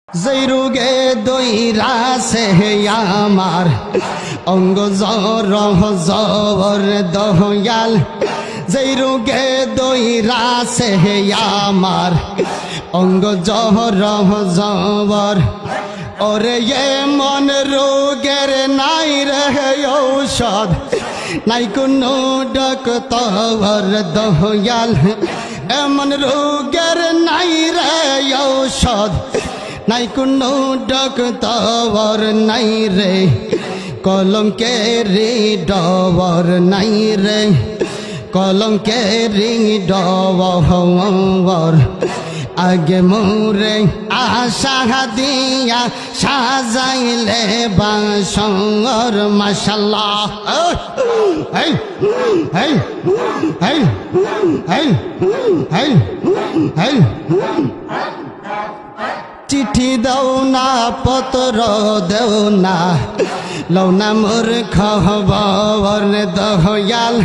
যেই রোগে দইরাছে আমার অঙ্গ জবর দয়াল, যেই রোগে দইরাছে আমার অঙ্গ জবর, ওরে এমন রোগের নাই রে ঔষধ, নাই কোনো ডাক্তার দয়াল, এমন রোগের নাই রে ঔষধ, নাই কোনো ডাক্তার নাই রে, কলঙ্কের ডবর নাই রে, কলঙ্কের ডবর, আগে মোরে আশা দিয়া সাজাইলে বাসর মাশাল্লাহ। হেই হেই হেই হেই হেই হেই, চিঠি দাও না পত্র দেও না, লও না মোর খবর দয়াল,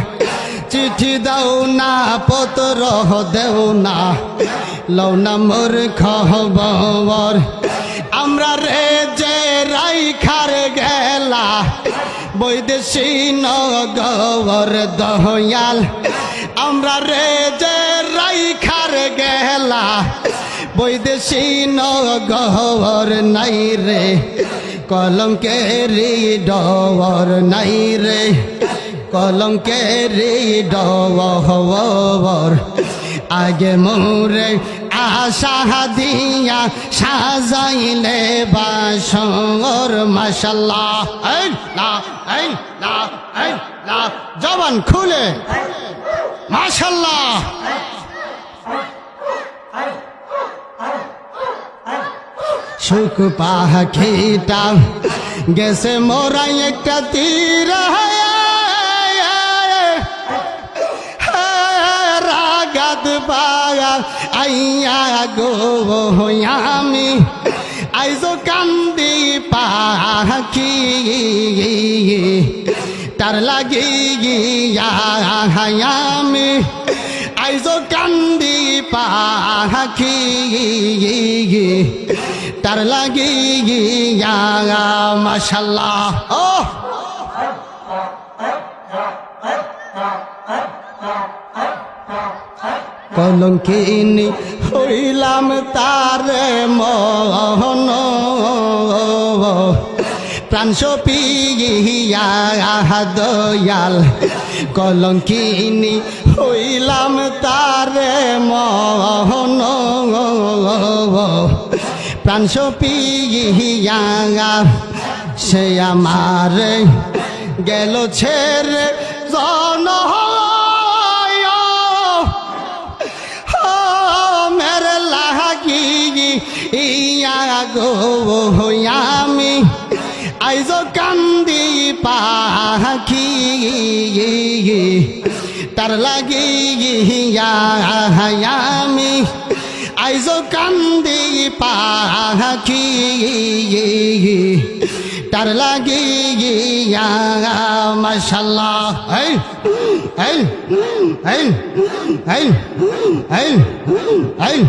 চিঠি দাও না পত্র দেও না, লও না মোর খবর, আমরা রে যে রাইখার গেলা বৈদেশী নগর দয়াল, আমরা রে যে রাইখার গেলা বৈদেশী নগর নাই রে, কলঙ্কের ডবর নাই রে, কলঙ্কের ডবর, আগে মোরে আশা দিয়া সাজাইলে বাসর মাশাল্লাহ। এই না এই না এই না, জবান খুলে মাশাল্লাহ। সুখ পাখিটা গেছে মোরা একটা তীর, রাগাত পাগা আইয়া গো আমি আইজো কান্দি পাখি, তার লাগি আমি আইজো কান্দি পাখি, তার লাগি মাশাল্লাহ। ও কলঙ্কিনী হইলাম তারে মন, প্রাণ সপিয়া দয়াল, কলঙ্কিনী হইলাম তারে মন, প্রাণ সপিয়া সে আমার গেল ছেড়ে জন, মেরে লাগি ইয়া গো আমি আইজো কান্দি পাখি, তার লাগি আমি আইজো কান্দি পাখি, তার লাগি মাশাল্লাহ। এই এই এই এই এই এই